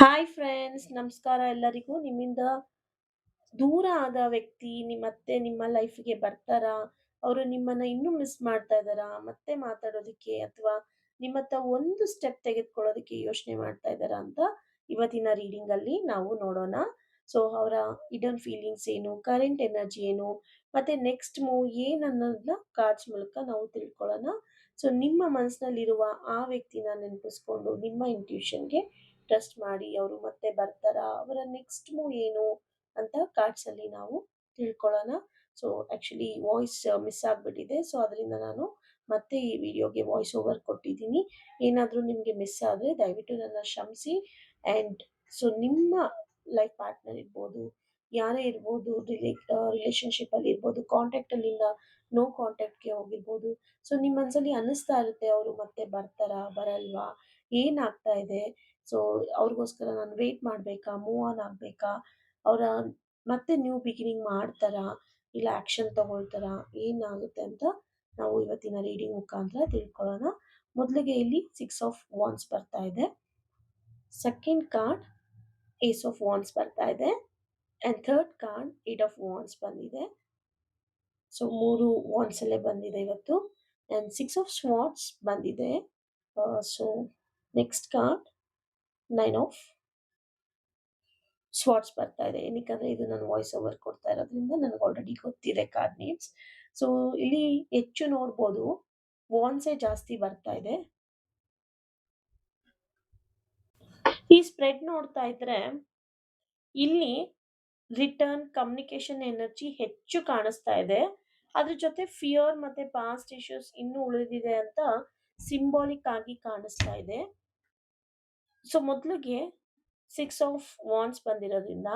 Hi friends, ನಮಸ್ಕಾರ ಎಲ್ಲರಿಗೂ. ನಿಮ್ಮಿಂದ ದೂರ ಆದ ವ್ಯಕ್ತಿ ಮತ್ತೆ ನಿಮ್ಮ ಲೈಫ್‌ಗೆ ಬರ್ತಾರಾ? ಅವರು ನಿಮ್ಮನ್ನ ಇನ್ನೂ ಮಿಸ್ ಮಾಡ್ತಾ ಇದ್ದಾರಾ? ಮತ್ತೆ ಮಾತಾಡೋದಕ್ಕೆ ಅಥವಾ ನಿಮ್ಮ ಹತ್ರ ಒಂದು ಸ್ಟೆಪ್ ತೆಗೆದುಕೊಳ್ಳೋದಕ್ಕೆ ಯೋಚನೆ ಮಾಡ್ತಾ ಇದ್ದಾರಾ ಅಂತ ಇವತ್ತಿನ ರೀಡಿಂಗಲ್ಲಿ ನಾವು ನೋಡೋಣ. ಸೊ, ಅವರ ಹಿಡನ್ ಫೀಲಿಂಗ್ಸ್ ಏನು? ಕರೆಂಟ್ ಎನರ್ಜಿ ಏನು? ಮತ್ತೆ ನೆಕ್ಸ್ಟ್ ಮೂವ್ ಏನನ್ನೋದನ್ನ ಕಾರ್ಡ್ಸ್ ಮೂಲಕ ನಾವು ತಿಳ್ಕೊಳ್ಳೋಣ. ಸೊ, ನಿಮ್ಮ ಮನಸ್ಸಿನಲ್ಲಿರುವ ಆ ವ್ಯಕ್ತಿನ ನೆನಪಿಸ್ಕೊಂಡು ನಿಮ್ಮ ಇಂಟ್ಯೂಷನ್‌ಗೆ ಟ್ರಸ್ಟ್ ಮಾಡಿ. ಅವರು ಮತ್ತೆ ಬರ್ತಾರಾ? ಅವರ ನೆಕ್ಸ್ಟ್ ಮೂವ್ ಏನು ಅಂತ ಕಾರ್ಡ್ಸ್ ಅಲ್ಲಿ ನಾವು ತಿಳ್ಕೊಳ್ಳೋಣ. ಸೊ ಆಕ್ಚುಲಿ ವಾಯ್ಸ್ ಮಿಸ್ ಆಗ್ಬಿಟ್ಟಿದೆ. ಸೊ ಅದರಿಂದ ನಾನು ಮತ್ತೆ ಈ ವಿಡಿಯೋಗೆ ವಾಯ್ಸ್ ಓವರ್ ಕೊಟ್ಟಿದ್ದೀನಿ. ಏನಾದರೂ ನಿಮಗೆ ಮಿಸ್ ಆದರೆ ದಯವಿಟ್ಟು ನನ್ನ ಕ್ಷಮಿಸಿ. ಆ್ಯಂಡ್ ಸೊ ನಿಮ್ಮ ಲೈಫ್ ಪಾರ್ಟ್ನರ್ ಇರ್ಬೋದು, ಯಾರೇ ಇರ್ಬೋದು, ರಿಲೇಶನ್ಶಿಪ್ಪಲ್ಲಿ ಇರ್ಬೋದು, ಕಾಂಟ್ಯಾಕ್ಟಲ್ಲಿಂದ ನೋ ಕಾಂಟ್ಯಾಕ್ಟ್ಗೆ ಹೋಗಿರ್ಬೋದು. ಸೊ ನಿಮ್ಮ ಮನಸ್ಸಲ್ಲಿ ಅನ್ನಿಸ್ತಾ ಇರುತ್ತೆ, ಅವರು ಮತ್ತೆ ಬರ್ತಾರಾ ಬರಲ್ವಾ, ಏನಾಗ್ತಾ ಇದೆ, ಸೊ ಅವ್ರಿಗೋಸ್ಕರ ನಾನು ವೇಟ್ ಮಾಡಬೇಕಾ, ಮೂವ್ ಆನ್ ಆಗಬೇಕಾ, ಅವರ ಮತ್ತೆ ನ್ಯೂ ಬಿಗಿನಿಂಗ್ ಮಾಡ್ತಾರಾ, ಇಲ್ಲ ಆಕ್ಷನ್ ತಗೊಳ್ತಾರಾ, ಏನಾಗುತ್ತೆ ಅಂತ ನಾವು ಇವತ್ತಿನ ರೀಡಿಂಗ್ ಮುಖಾಂತರ ತಿಳ್ಕೊಳ್ಳೋಣ. ಮೊದಲಿಗೆ ಇಲ್ಲಿ 6 ಆಫ್ ವಾಂಡ್ಸ್ ಬರ್ತಾ ಇದೆ. Second card ace of wands ಬರ್ತಾ ಇದೆ. And third card 8 of wands ಬಂದಿದೆ. ಸೊ 3 ವಾಂಡ್ಸ್ ಅಲ್ಲೇ ಬಂದಿದೆ ಇವತ್ತು. ಅಂಡ್ 6 ಆಫ್ ಸ್ವಾರ್ಡ್ಸ್ ಬಂದಿದೆ. So next card 9 of swords ಬರ್ತಾ ಇದೆ. ಏನಕ್ಕಂದ್ರೆ ಇದು ನಾನು ವಾಯ್ಸ್ ಓವರ್ ಕೊಡ್ತಾ ಇರೋದ್ರಿಂದ ನನಗೆ ಆಲ್ರೆಡಿ ಗೊತ್ತಿದೆ ಕಾರ್ಡ್ ನೇಮ್ಸ್. ಸೊ ಇಲ್ಲಿ ಹೆಚ್ಚು ನೋಡ್ಬೋದು ವಾನ್ಸೇ ಜಾಸ್ತಿ ಬರ್ತಾ ಇದೆ. ಈ ಸ್ಪ್ರೆಡ್ ನೋಡ್ತಾ ಇದ್ರೆ ಇಲ್ಲಿ ರಿಟರ್ನ್ ಕಮ್ಯುನಿಕೇಶನ್ ಎನರ್ಜಿ ಹೆಚ್ಚು ಕಾಣಿಸ್ತಾ ಇದೆ. ಅದ್ರ ಜೊತೆ ಫಿಯರ್ ಮತ್ತೆ ಪಾಸ್ಟ್ ಇಶ್ಯೂಸ್ ಇನ್ನೂ ಉಳಿದಿದೆ ಅಂತ ಸಿಂಬಾಲಿಕ್ ಆಗಿ ಕಾಣಿಸ್ತಾ ಇದೆ. ಸೊ ಮೊದಲಿಗೆ 6 ಆಫ್ ವಾಂಡ್ಸ್ ಬಂದಿರೋದ್ರಿಂದ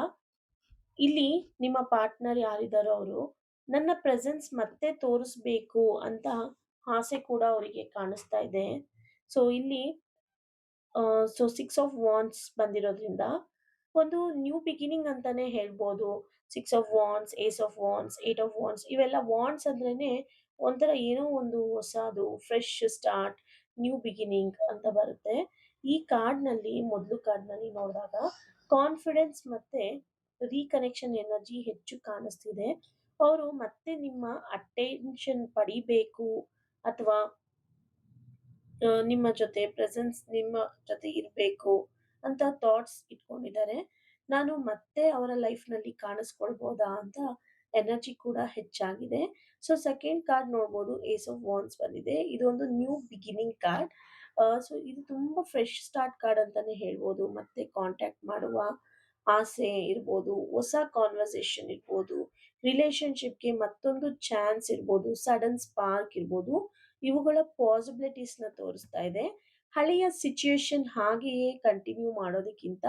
ಇಲ್ಲಿ ನಿಮ್ಮ ಪಾರ್ಟ್ನರ್ ಯಾರಿದ್ದಾರೋ ಅವರು ನನ್ನ ಪ್ರೆಸೆನ್ಸ್ ಮತ್ತೆ ತೋರಿಸ್ಬೇಕು ಅಂತ ಆಸೆ ಕೂಡ ಅವರಿಗೆ ಕಾಣಿಸ್ತಾ ಇದೆ. ಸೊ ಇಲ್ಲಿ 6 ಆಫ್ ವಾಂಡ್ಸ್ ಬಂದಿರೋದ್ರಿಂದ ಒಂದು ನ್ಯೂ ಬಿಗಿನಿಂಗ್ ಅಂತಾನೆ ಹೇಳ್ಬೋದು. 6 of wands, ace of wands, 8 of wands ಇವೆಲ್ಲ ವಾಂಡ್ಸ್ ಅಂದ್ರೇನೆ ಒಂಥರ ಏನೋ ಒಂದು ಹೊಸದು, ಫ್ರೆಶ್ ಸ್ಟಾರ್ಟ್, ನ್ಯೂ ಬಿಗಿನಿಂಗ್ ಅಂತ ಬರುತ್ತೆ. ಈ ಕಾರ್ಡ್ನಲ್ಲಿ ಮೊದಲು ಕಾರ್ಡ್ನಲ್ಲಿ ನೋಡಿದಾಗ ಕಾನ್ಫಿಡೆನ್ಸ್ ಮತ್ತೆ ರೀಕನೆಕ್ಷನ್ ಎನರ್ಜಿ ಹೆಚ್ಚು ಕಾಣಿಸ್ತಿದೆ. ಅವರು ಮತ್ತೆ ನಿಮ್ಮ ಅಟೆನ್ಷನ್ ಪಡಿಬೇಕು ಅಥವಾ ನಿಮ್ಮ ಜೊತೆ ಪ್ರೆಸೆನ್ಸ್ ನಿಮ್ಮ ಜೊತೆ ಇರಬೇಕು ಅಂತ ಥಾಟ್ಸ್ ಇಟ್ಕೊಂಡಿದ್ದಾರೆ. ನಾನು ಮತ್ತೆ ಅವರ ಲೈಫ್‌ನಲ್ಲಿ ಕಾಣಿಸ್ಕೊಳ್ಬೋದಾ ಅಂತ ಎನರ್ಜಿ ಕೂಡ ಹೆಚ್ಚಾಗಿದೆ. ಸೊ ಸೆಕೆಂಡ್ ಕಾರ್ಡ್ ನೋಡ್ಬೋದು, ಏಸ್ ಆಫ್ ವಾಂಡ್ಸ್ ಬಂದಿದೆ. ಇದೊಂದು ನ್ಯೂ ಬಿಗಿನಿಂಗ್ ಕಾರ್ಡ್. ಸೊ ಇದು ತುಂಬಾ ಫ್ರೆಶ್ ಸ್ಟಾರ್ಟ್ ಕಾರ್ಡ್ ಅಂತಾನೆ ಹೇಳ್ಬೋದು. ಮತ್ತೆ ಕಾಂಟ್ಯಾಕ್ಟ್ ಮಾಡುವ ಆಸೆ ಇರ್ಬೋದು, ಹೊಸ ಕಾನ್ವರ್ಸೇಷನ್ ಇರ್ಬೋದು, ರಿಲೇಶನ್‌ಶಿಪ್‌ಗೆ ಮತ್ತೊಂದು ಚಾನ್ಸ್ ಇರ್ಬೋದು, ಸಡನ್ ಸ್ಪಾರ್ಕ್ ಇರ್ಬೋದು. ಇವುಗಳ ಪಾಸಿಬಿಲಿಟೀಸ್‌ನ ತೋರಿಸ್ತಾ ಇದೆ. ಹಳೆಯ ಸಿಚುಯೇಷನ್ ಹಾಗೆಯೇ ಕಂಟಿನ್ಯೂ ಮಾಡೋದಕ್ಕಿಂತ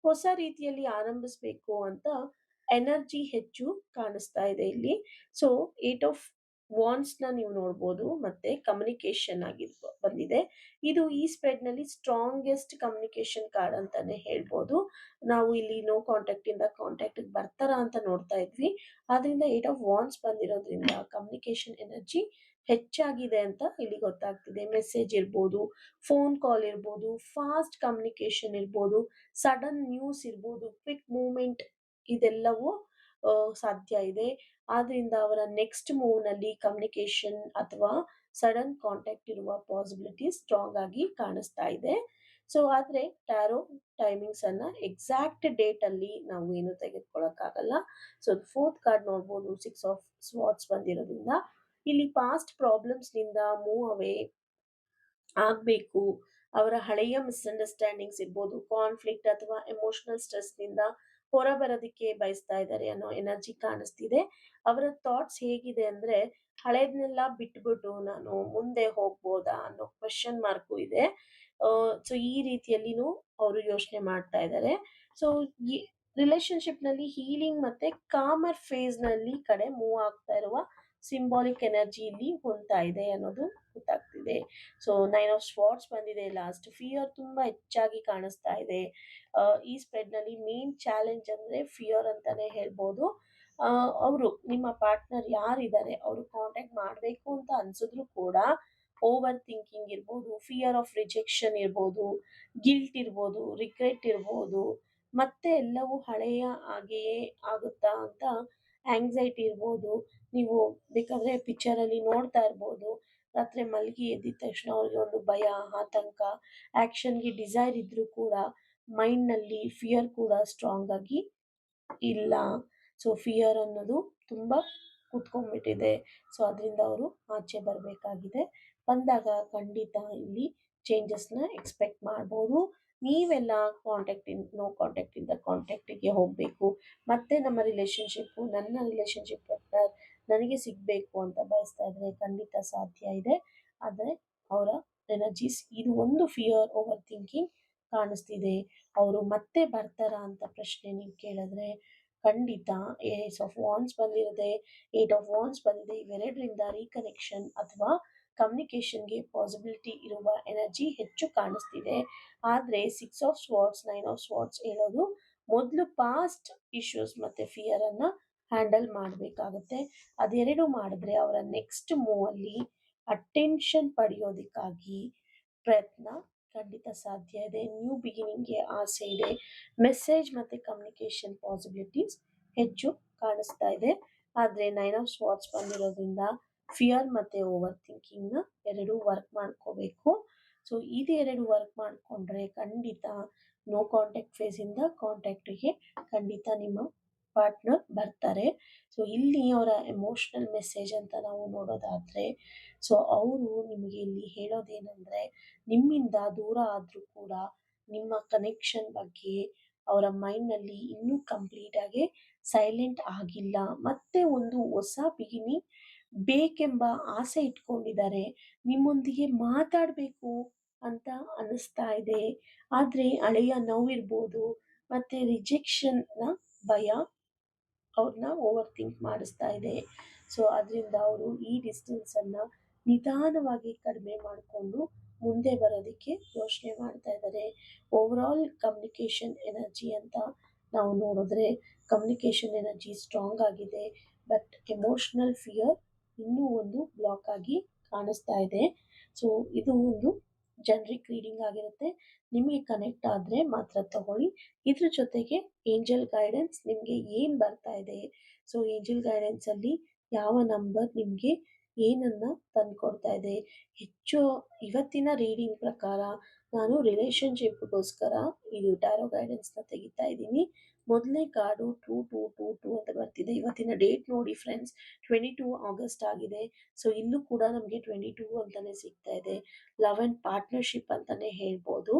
ಹೊಸ ರೀತಿಯಲ್ಲಿ ಆರಂಭಿಸಬೇಕು ಅಂತ ಎನರ್ಜಿ ಹೆಚ್ಚು ಕಾಣಿಸ್ತಾ ಇದೆ ಇಲ್ಲಿ. ಸೊ 8 ಆಫ್ ವಾಂಡ್ಸ್‌ನ ನೀವು ನೋಡ್ಬೋದು. ಮತ್ತೆ ಕಮ್ಯುನಿಕೇಷನ್ ಬಂದಿದೆ. ಇದು ಈ ಸ್ಪ್ರೆಡ್‌ನಲ್ಲಿ ಸ್ಟ್ರಾಂಗೆಸ್ಟ್ ಕಮ್ಯುನಿಕೇಷನ್ ಕಾರ್ಡ್ ಅಂತಾನೆ ಹೇಳ್ಬೋದು. ನಾವು ಇಲ್ಲಿ ನೋ ಕಾಂಟ್ಯಾಕ್ಟ್ ಇಂದ ಕಾಂಟ್ಯಾಕ್ಟ್‌ಗೆ ಬರ್ತಾರಾ ಅಂತ ನೋಡ್ತಾ ಇದ್ವಿ. ಆದ್ರಿಂದ 8 ಆಫ್ ವಾಂಡ್ಸ್ ಬಂದಿರೋದ್ರಿಂದ ಕಮ್ಯುನಿಕೇಷನ್ ಎನರ್ಜಿ ಹೆಚ್ಚಾಗಿದೆ ಅಂತ ಇಲ್ಲಿ ಗೊತ್ತಾಗ್ತಿದೆ. ಮೆಸೇಜ್ ಇರ್ಬೋದು, ಫೋನ್ ಕಾಲ್ ಇರ್ಬೋದು, ಫಾಸ್ಟ್ ಕಮ್ಯುನಿಕೇಷನ್ ಇರ್ಬೋದು, ಸಡನ್ ನ್ಯೂಸ್ ಇರ್ಬೋದು, ಕ್ವಿಕ್ ಮೂವ್‌ಮೆಂಟ್ ಇದೆಲ್ಲವೂ ಸಾಧ್ಯ ಇದೆ. ಆದ್ರಿಂದ ಅವರ ನೆಕ್ಸ್ಟ್ ಮೂವ್‌ನಲ್ಲಿ ಕಮ್ಯುನಿಕೇಷನ್ ಅಥವಾ ಸಡನ್ ಕಾಂಟ್ಯಾಕ್ಟ್ ಇರುವ ಪಾಸಿಬಿಲಿಟಿ ಸ್ಟ್ರಾಂಗ್ ಆಗಿ ಕಾಣಿಸ್ತಾ ಇದೆ. ಸೊ ಆದ್ರೆ ಟ್ಯಾರೋ ಟೈಮಿಂಗ್ಸ್ ಅನ್ನ ಎಕ್ಸಾಕ್ಟ್ ಡೇಟ್ ಅಲ್ಲಿ ನಾವು ಏನು ತೆಗೆದುಕೊಳ್ಳಕ್ಕಾಗಲ್ಲ. ಸೊ ಫೋರ್ತ್ ಕಾರ್ಡ್ ನೋಡ್ಬೋದು, 6 ಆಫ್ ಸ್ವಾರ್ಡ್ಸ್ ಬಂದಿರೋದ್ರಿಂದ ಇಲ್ಲಿ ಪಾಸ್ಟ್ ಪ್ರಾಬ್ಲಮ್ಸ್‌ನಿಂದ ಮೂವ್ ಅವೇ ಆಗ್ಬೇಕು. ಅವರ ಹಳೆಯ ಮಿಸ್‌ಅಂಡರ್‌ಸ್ಟ್ಯಾಂಡಿಂಗ್ಸ್ ಇರ್ಬೋದು, ಕಾನ್ಫ್ಲಿಕ್ಟ್ ಅಥವಾ ಎಮೋಷನಲ್ ಸ್ಟ್ರೆಸ್‌ನಿಂದ ಹೊರಬರೋದಕ್ಕೆ ಬಯಸ್ತಾ ಇದ್ದಾರೆ ಅನ್ನೋ ಎನರ್ಜಿ ಕಾಣಿಸ್ತಿದೆ. ಅವರ ಥಾಟ್ಸ್ ಹೇಗಿದೆ ಅಂದ್ರೆ ಹಳೇದನ್ನೆಲ್ಲ ಬಿಟ್ಬಿಟ್ಟು ನಾನು ಮುಂದೆ ಹೋಗ್ಬೋದಾ ಅನ್ನೋ ಕ್ವೆಶ್ಚನ್ ಮಾರ್ಕು ಇದೆ. ಸೊ ಈ ರೀತಿಯಲ್ಲಿನೂ ಅವರು ಯೋಚನೆ ಮಾಡ್ತಾ ಇದ್ದಾರೆ. ಸೊ ಈ ರಿಲೇಶನ್‌ಶಿಪ್‌ನಲ್ಲಿ ಹೀಲಿಂಗ್ ಮತ್ತೆ ಕಾಮರ್ ಫೇಸ್‌ನಲ್ಲಿ ಕಡೆ ಮೂವ್ ಆಗ್ತಾ ಇರುವ ಸಿಂಬಾಲಿಕ್ ಎನರ್ಜಿ ಇಲ್ಲಿ ಹೊಂದ್ತಾ ಇದೆ ಅನ್ನೋದು ಗೊತ್ತಾಗ್ತಿದೆ. ಸೊ 9 ಆಫ್ ಸ್ವಾರ್ಡ್ಸ್ ಬಂದಿದೆ ಲಾಸ್ಟ್. ಫಿಯರ್ ತುಂಬಾ ಹೆಚ್ಚಾಗಿ ಕಾಣಿಸ್ತಾ ಇದೆ. ಈ ಸ್ಪ್ರೆಡ್‌ನಲ್ಲಿ ಮೇನ್ ಚಾಲೆಂಜ್ ಅಂದ್ರೆ ಫಿಯರ್ ಅಂತಾನೆ ಹೇಳ್ಬೋದು. ಅವರು ನಿಮ್ಮ ಪಾರ್ಟ್ನರ್ ಯಾರಿದ್ದಾರೆ, ಅವರು ಕಾಂಟ್ಯಾಕ್ಟ್ ಮಾಡ್ಬೇಕು ಅಂತ ಅನ್ಸಿದ್ರು ಕೂಡ ಓವರ್ ಥಿಂಕಿಂಗ್ ಇರ್ಬೋದು, ಫಿಯರ್ ಆಫ್ ರಿಜೆಕ್ಷನ್ ಇರ್ಬೋದು, ಗಿಲ್ಟ್ ಇರ್ಬೋದು, ರಿಗ್ರೆಟ್ ಇರ್ಬೋದು, ಮತ್ತೆ ಎಲ್ಲವೂ ಹಳೆಯ ಹಾಗೆಯೇ ಆಗುತ್ತಾ ಅಂತ ಆಂಗ್ಸೈಟಿ ಇರ್ಬೋದು. ನೀವು ಬೇಕಾದ್ರೆ ಪಿಕ್ಚರಲ್ಲಿ ನೋಡ್ತಾ ಇರ್ಬೋದು. ರಾತ್ರಿ ಮಲಗಿ ಎದ್ದಿದ ತಕ್ಷಣ ಅವ್ರಿಗೆ ಒಂದು ಭಯ, ಆತಂಕ, ಆಕ್ಷನ್‌ಗೆ ಡಿಸೈರ್ ಇದ್ರೂ ಕೂಡ ಮೈಂಡ್‌ನಲ್ಲಿ ಫಿಯರ್ ಕೂಡ ಸ್ಟ್ರಾಂಗ್ ಆಗಿ ಇಲ್ಲ. ಸೊ ಫಿಯರ್ ಅನ್ನೋದು ತುಂಬಾ ಕುತ್ಕೊಂಡ್ಬಿಟ್ಟಿದೆ. ಸೊ ಅದರಿಂದ ಅವರು ಆಚೆ ಬರಬೇಕಾಗಿದೆ. ಬಂದಾಗ ಖಂಡಿತ ಇಲ್ಲಿ ಚೇಂಜಸ್‌ನ ಎಕ್ಸ್‌ಪೆಕ್ಟ್ ಮಾಡ್ಬೋದು. ನೀವೆಲ್ಲ ನೋ ಕಾಂಟ್ಯಾಕ್ಟ್ ಇಂದ ಕಾಂಟ್ಯಾಕ್ಟಿಗೆ ಹೋಗಬೇಕು. ಮತ್ತೆ ನಮ್ಮ ರಿಲೇಶನ್‌ಶಿಪ್ಪು, ನನ್ನ ರಿಲೇಶನ್‌ಶಿಪ್ ಪಾರ್ಟ್ನರ್ ನನಗೆ ಸಿಗಬೇಕು ಅಂತ ಬಯಸ್ತಾ ಇದ್ರೆ ಖಂಡಿತ ಸಾಧ್ಯ ಇದೆ. ಆದರೆ ಅವರ ಎನರ್ಜೀಸ್ ಇದು ಒಂದು ಫಿಯರ್, ಓವರ್ ಥಿಂಕಿಂಗ್ ಕಾಣಿಸ್ತಿದೆ. ಅವರು ಮತ್ತೆ ಬರ್ತಾರಾ ಅಂತ ಪ್ರಶ್ನೆ ನೀವು ಕೇಳಿದ್ರೆ ಖಂಡಿತ ಏಸ್ ಆಫ್ ವಾಂಡ್ಸ್ ಬಂದಿರದೆ, ಏಟ್ ಆಫ್ ವಾಂಡ್ಸ್ ಬಂದಿದೆ. ಇವೆರಡರಿಂದ ರೀಕನೆಕ್ಷನ್ ಅಥವಾ ಕಮ್ಯುನಿಕೇಷನ್‌ಗೆ ಪಾಸಿಬಿಲಿಟಿ ಇರುವ ಎನರ್ಜಿ ಹೆಚ್ಚು ಕಾಣಿಸ್ತಿದೆ. ಆದರೆ ಸಿಕ್ಸ್ ಆಫ್ ಸ್ವಾರ್ಡ್ಸ್, ನೈನ್ ಆಫ್ ಸ್ವಾರ್ಡ್ಸ್ ಹೇಳೋದು ಮೊದಲು ಪಾಸ್ಟ್ ಇಶ್ಯೂಸ್ ಮತ್ತೆ ಫಿಯರ್ ಅನ್ನ ಹ್ಯಾಂಡಲ್ ಮಾಡಬೇಕಾಗುತ್ತೆ. ಅದೆರಡು ಮಾಡಿದ್ರೆ ಅವರ ನೆಕ್ಸ್ಟ್ ಮೂವ್ ಅಲ್ಲಿ ಅಟೆನ್ಷನ್ ಪಡೆಯೋದಕ್ಕಾಗಿ ಪ್ರಯತ್ನ ಖಂಡಿತ ಸಾಧ್ಯ ಇದೆ. ನ್ಯೂ ಬಿಗಿನಿಂಗ್ಗೆ ಆಸೆ ಇದೆ. ಮೆಸೇಜ್ ಮತ್ತು ಕಮ್ಯುನಿಕೇಷನ್ ಪಾಸಿಬಿಲಿಟೀಸ್ ಹೆಚ್ಚು ಕಾಣಿಸ್ತಾ ಇದೆ. ಆದರೆ ನೈನ್ ಆಫ್ ಸ್ವಾರ್ಡ್ಸ್ ಬಂದಿರೋದ್ರಿಂದ ಫಿಯರ್ ಮತ್ತು ಓವರ್ ಥಿಂಕಿಂಗ್ನ ಎರಡೂ ವರ್ಕ್ ಮಾಡ್ಕೋಬೇಕು. ಸೊ ಇದೆರಡು ವರ್ಕ್ ಮಾಡಿಕೊಂಡ್ರೆ ಖಂಡಿತ ನೋ ಕಾಂಟ್ಯಾಕ್ಟ್ ಫೇಸಿಂದ ಕಾಂಟ್ಯಾಕ್ಟಿಗೆ ಖಂಡಿತ ನಿಮ್ಮ ಪಾರ್ಟ್ನರ್ ಬರ್ತಾರೆ. ಸೊ ಇಲ್ಲಿ ಅವರ ಎಮೋಷ್ನಲ್ ಮೆಸೇಜ್ ಅಂತ ನಾವು ನೋಡೋದಾದರೆ, ಸೊ ಅವರು ನಿಮಗೆ ಇಲ್ಲಿ ಹೇಳೋದೇನೆಂದರೆ ನಿಮ್ಮಿಂದ ದೂರ ಆದರೂ ಕೂಡ ನಿಮ್ಮ ಕನೆಕ್ಷನ್ ಬಗ್ಗೆ ಅವರ ಮೈಂಡ್‌ನಲ್ಲಿ ಇನ್ನೂ ಕಂಪ್ಲೀಟಾಗಿ ಸೈಲೆಂಟ್ ಆಗಿಲ್ಲ. ಮತ್ತೆ ಒಂದು ಹೊಸ ಬಿಗಿನಿಂಗ್ ಬೇಕೆಂಬ ಆಸೆ ಇಟ್ಕೊಂಡಿದ್ದಾರೆ. ನಿಮ್ಮೊಂದಿಗೆ ಮಾತಾಡಬೇಕು ಅಂತ ಅನ್ನಿಸ್ತಾ ಇದೆ. ಆದರೆ ಹಳೆಯ ನೋವಿರ್ಬೋದು, ಮತ್ತೆ ರಿಜೆಕ್ಷನ್ನ ಭಯ ಅವ್ರನ್ನ ಓವರ್ ಥಿಂಕ್ ಮಾಡಿಸ್ತಾ ಇದೆ. ಸೊ ಅದರಿಂದ ಅವರು ಈ ಡಿಸ್ಟೆನ್ಸನ್ನು ನಿಧಾನವಾಗಿ ಕಡಿಮೆ ಮಾಡಿಕೊಂಡು ಮುಂದೆ ಬರೋದಕ್ಕೆ ಯೋಚನೆ ಮಾಡ್ತಾ ಇದ್ದಾರೆ. ಓವರಾಲ್ ಕಮ್ಯುನಿಕೇಷನ್ ಎನರ್ಜಿ ಅಂತ ನಾವು ನೋಡಿದ್ರೆ ಕಮ್ಯುನಿಕೇಷನ್ ಎನರ್ಜಿ ಸ್ಟ್ರಾಂಗ್ ಆಗಿದೆ. ಬಟ್ ಎಮೋಷ್ನಲ್ ಫಿಯರ್ ಇನ್ನೂ ಒಂದು ಬ್ಲಾಕ್ ಆಗಿ ಕಾಣಿಸ್ತಾ ಇದೆ. ಸೊ ಇದು ಒಂದು ಜನರಿಕ್ ರೀಡಿಂಗ್ ಆಗಿರುತ್ತೆ. ನಿಮಗೆ ಕನೆಕ್ಟ್ ಆದರೆ ಮಾತ್ರ ತಗೊಳ್ಳಿ. ಇದ್ರ ಜೊತೆಗೆ ಏಂಜಲ್ ಗೈಡೆನ್ಸ್ ನಿಮಗೆ ಏನು ಬರ್ತಾ ಇದೆ, ಸೊ ಏಂಜಲ್ ಗೈಡೆನ್ಸಲ್ಲಿ ಯಾವ ನಂಬರ್ ನಿಮಗೆ ಏನನ್ನ ತಂದುಕೊಡ್ತಾ ಇದೆ. ಹೆಚ್ಚು ಇವತ್ತಿನ ರೀಡಿಂಗ್ ಪ್ರಕಾರ ನಾನು ರಿಲೇಷನ್ಶಿಪ್ಗೋಸ್ಕರ ಇದು ಟ್ಯಾರೋ ಗೈಡೆನ್ಸ್ನ ತೆಗಿತಾ ಇದ್ದೀನಿ. ಮೊದಲನೇ ಕಾರ್ಡು 2222 ಅಂತ ಬರ್ತಿದೆ. ಇವತ್ತಿನ ಡೇಟ್ ನೋಡಿ ಫ್ರೆಂಡ್ಸ್, 22 ಆಗಸ್ಟ್ ಆಗಿದೆ. ಸೊ ಇಲ್ಲೂ ಕೂಡ ನಮಗೆ 22 ಅಂತಾನೆ ಸಿಗ್ತಾ ಇದೆ. ಲವ್ ಆ್ಯಂಡ್ ಪಾರ್ಟ್ನರ್ಶಿಪ್ ಅಂತಾನೆ ಹೇಳ್ಬೋದು.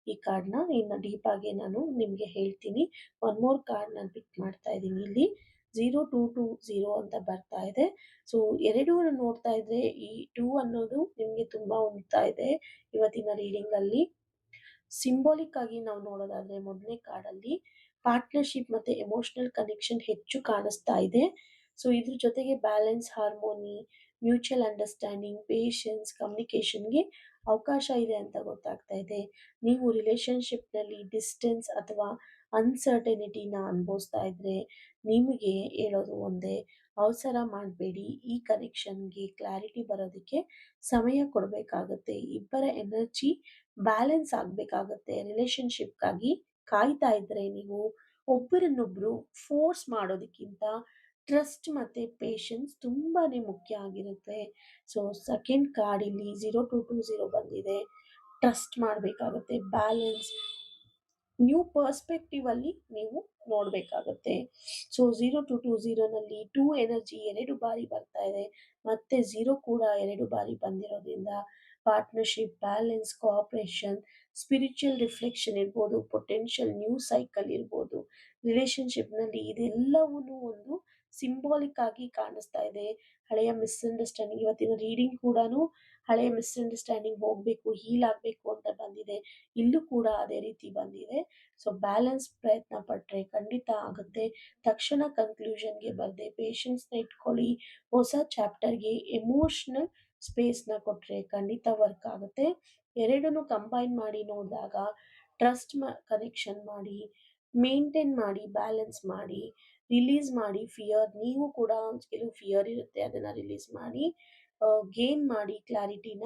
ಈ ಕಾರ್ಡ್ನ ಇನ್ನು ಡೀಪ್ ಆಗಿ ನಾನು ನಿಮಗೆ ಹೇಳ್ತೀನಿ. ಒನ್ ಮೋರ್ ಕಾರ್ಡ್ ನಾನು ಪಿಕ್ ಮಾಡ್ತಾ ಇದ್ದೀನಿ ಇಲ್ಲಿ. 0220 ಅಂತ ಬರ್ತಾ ಇದೆ. ಸೊ ಎರಡೂ ನೋಡ್ತಾ ಇದ್ರೆ ಈ 2 ಅನ್ನೋದು ನಿಮಗೆ ತುಂಬಾ ಹೊಂದ್ತಾ ಇದೆ ಇವತ್ತಿನ ರೀಡಿಂಗಲ್ಲಿ. ಸಿಂಬಾಲಿಕ್ ಆಗಿ ನಾವು ನೋಡೋದಾದ್ರೆ ಮೊದಲನೇ ಕಾರ್ಡಲ್ಲಿ ಪಾರ್ಟ್ನರ್ಶಿಪ್ ಮತ್ತೆ ಎಮೋಷನಲ್ ಕನೆಕ್ಷನ್ ಹೆಚ್ಚು ಕಾಣಿಸ್ತಾ ಇದೆ. ಸೊ ಇದ್ರ ಜೊತೆಗೆ balance, harmony, mutual understanding, patience, ಕಮ್ಯುನಿಕೇಷನ್ಗೆ ಅವಕಾಶ ಇದೆ ಅಂತ ಗೊತ್ತಾಗ್ತಾ ಇದೆ. ನೀವು ರಿಲೇಶನ್ಶಿಪ್ನಲ್ಲಿ ಡಿಸ್ಟೆನ್ಸ್ ಅಥವಾ ಅನ್ಸರ್ಟನಿಟಿನ ಅನುಭವಿಸ್ತಾ ಇದ್ರೆ ನಿಮಗೆ ಹೇಳೋದು ಒಂದೇ, ಅವಸರ ಮಾಡಬೇಡಿ. ಈ ಕನೆಕ್ಷನ್ಗೆ ಕ್ಲಾರಿಟಿ ಬರೋದಕ್ಕೆ ಸಮಯ ಕೊಡಬೇಕಾಗತ್ತೆ. ಇಬ್ಬರ ಎನರ್ಜಿ ಬ್ಯಾಲೆನ್ಸ್ ಆಗಬೇಕಾಗತ್ತೆ. ರಿಲೇಶನ್ಶಿಪ್ಗಾಗಿ ಕಾಯ್ತಾ ಇದ್ರೆ ನೀವು ಒಬ್ಬರನ್ನೊಬ್ರು ಫೋರ್ಸ್ ಮಾಡೋದಕ್ಕಿಂತ ಟ್ರಸ್ಟ್ ಮತ್ತೆ ಪೇಷನ್ಸ್ ತುಂಬಾನೇ ಮುಖ್ಯ ಆಗಿರುತ್ತೆ. ಸೊ ಸೆಕೆಂಡ್ ಕಾರ್ಡ್ ಇಲ್ಲಿ 0220 ಬಂದಿದೆ. ಟ್ರಸ್ಟ್ ಮಾಡಬೇಕಾಗತ್ತೆ. ಬ್ಯಾಲೆನ್ಸ್, ನ್ಯೂ ಪರ್ಸ್ಪೆಕ್ಟಿವ್ ಅಲ್ಲಿ ನೀವು ನೋಡಬೇಕಾಗತ್ತೆ. ಸೊ 0220ನಲ್ಲಿ 2 ಎನರ್ಜಿ 2 ಬಾರಿ ಬರ್ತಾ ಇದೆ. ಮತ್ತೆ 0 ಕೂಡ 2 ಬಾರಿ ಬಂದಿರೋದ್ರಿಂದ partnership, balance, cooperation, spiritual reflection ಇರ್ಬೋದು, ಪೊಟೆನ್ಷಿಯಲ್ ನ್ಯೂ ಸೈಕಲ್ ಇರ್ಬೋದು. ರಿಲೇಶನ್ಶಿಪ್ನಲ್ಲಿ ಇದೆಲ್ಲವೂ ಒಂದು ಸಿಂಬಾಲಿಕ್ ಆಗಿ ಕಾಣಿಸ್ತಾ ಇದೆ. ಹಳೆಯ ಮಿಸ್ಅಂಡರ್ಸ್ಟ್ಯಾಂಡಿಂಗ್, ಇವತ್ತಿನ ರೀಡಿಂಗ್ ಕೂಡ ಹಳೆಯ ಮಿಸ್ಅಂಡರ್ಸ್ಟ್ಯಾಂಡಿಂಗ್ ಹೋಗಬೇಕು, ಹೀಲ್ ಆಗಬೇಕು ಅಂತ ಬಂದಿದೆ. ಇಲ್ಲೂ ಕೂಡ ಅದೇ ರೀತಿ ಬಂದಿದೆ. ಸೊ ಬ್ಯಾಲೆನ್ಸ್ ಪ್ರಯತ್ನ ಪಟ್ಟರೆ ಖಂಡಿತ ಆಗುತ್ತೆ. ತಕ್ಷಣ ಕನ್ಕ್ಲೂಷನ್ಗೆ ಬರದೆ ಪೇಷನ್ಸ್ನ ಇಟ್ಕೊಳ್ಳಿ. ಹೊಸ ಚಾಪ್ಟರ್ಗೆ ಎಮೋಷ್ನಲ್ ಸ್ಪೇಸ್ನ ಕೊಟ್ಟರೆ ಖಂಡಿತ ವರ್ಕ್ ಆಗುತ್ತೆ. ಎರಡನ್ನೂ ಕಂಬೈನ್ ಮಾಡಿ ನೋಡಿದಾಗ ಟ್ರಸ್ಟ್ ಕನೆಕ್ಷನ್ ಮಾಡಿ, ಮೇಂಟೈನ್ ಮಾಡಿ, ಬ್ಯಾಲೆನ್ಸ್ ಮಾಡಿ, ರಿಲೀಸ್ ಮಾಡಿ ಫಿಯರ್. ನೀವು ಕೂಡ ಕೆಲವು ಫಿಯರ್ ಇರುತ್ತೆ, ಅದನ್ನು ರಿಲೀಸ್ ಮಾಡಿ, ಗೇನ್ ಮಾಡಿ ಕ್ಲಾರಿಟಿನ.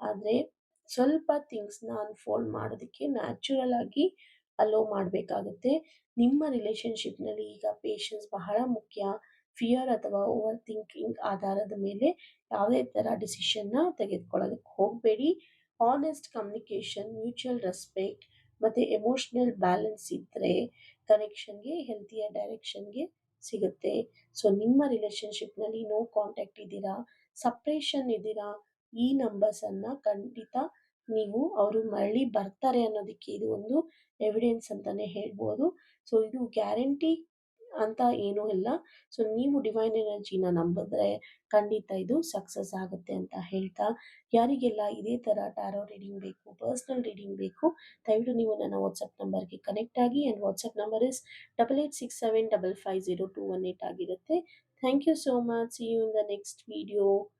ಆದರೆ ಸ್ವಲ್ಪ ಥಿಂಗ್ಸ್‌ನ ಅನ್ಫೋಲ್ಡ್ ಮಾಡೋದಕ್ಕೆ ನ್ಯಾಚುರಲ್ ಆಗಿ ಅಲೋ ಮಾಡಬೇಕಾಗುತ್ತೆ. ನಿಮ್ಮ ರಿಲೇಶನ್‌ಶಿಪ್‌ನಲ್ಲಿ ಈಗ ಪೇಷನ್ಸ್ ಬಹಳ ಮುಖ್ಯ. ಫಿಯರ್ ಅಥವಾ ಓವರ್ ಥಿಂಕಿಂಗ್ ಆಧಾರದ ಮೇಲೆ ಯಾವುದೇ ಥರ ಡಿಸಿಷನ್‌ನ ತೆಗೆದುಕೊಳ್ಳೋದಕ್ಕೆ ಹೋಗಬೇಡಿ. ಹಾನೆಸ್ಟ್ ಕಮ್ಯುನಿಕೇಷನ್, ಮ್ಯೂಚುವಲ್ ರೆಸ್ಪೆಕ್ಟ್ ಮತ್ತು ಎಮೋಷನಲ್ ಬ್ಯಾಲೆನ್ಸ್ ಇದ್ದರೆ ಕನೆಕ್ಷನ್‌ಗೆ ಹೆಲ್ತಿಯ ಡೈರೆಕ್ಷನ್‌ಗೆ ಸಿಗುತ್ತೆ. ಸೊ ನಿಮ್ಮ ರಿಲೇಶನ್‌ಶಿಪ್‌ನಲ್ಲಿ ನೋ ಕಾಂಟ್ಯಾಕ್ಟ್ ಇದ್ದೀರಾ, ಸಪ್ರೇಷನ್ ಇದ್ದೀರಾ, ಈ ನಂಬರ್ಸನ್ನು ಖಂಡಿತ ನೀವು ಅವರು ಮರಳಿ ಬರ್ತಾರೆ ಅನ್ನೋದಕ್ಕೆ ಇದು ಒಂದು ಎವಿಡೆನ್ಸ್ ಅಂತಲೇ ಹೇಳ್ಬೋದು. ಸೊ ಇದು ಗ್ಯಾರಂಟಿ ಅಂತ ಏನೂ ಇಲ್ಲ. ಸೊ ನೀವು ಡಿವೈನ್ ಎನರ್ಜಿನ ನಂಬಿದ್ರೆ ಖಂಡಿತ ಇದು ಸಕ್ಸಸ್ ಆಗುತ್ತೆ ಅಂತ ಹೇಳ್ತಾ, ಯಾರಿಗೆಲ್ಲ ಇದೇ ಥರ ಟ್ಯಾರೋ ರೀಡಿಂಗ್ ಬೇಕು, ಪರ್ಸ್ನಲ್ ರೀಡಿಂಗ್ ಬೇಕು, ದಯವಿಟ್ಟು ನೀವು ನನ್ನ ವಾಟ್ಸಪ್ ನಂಬರ್ಗೆ ಕನೆಕ್ಟ್ ಆಗಿ. ಆ್ಯಂಡ್ ವಾಟ್ಸಪ್ ನಂಬರ್ ಇಸ್ 8867550218 ಆಗಿರುತ್ತೆ. Thank you so much. See you in the next video.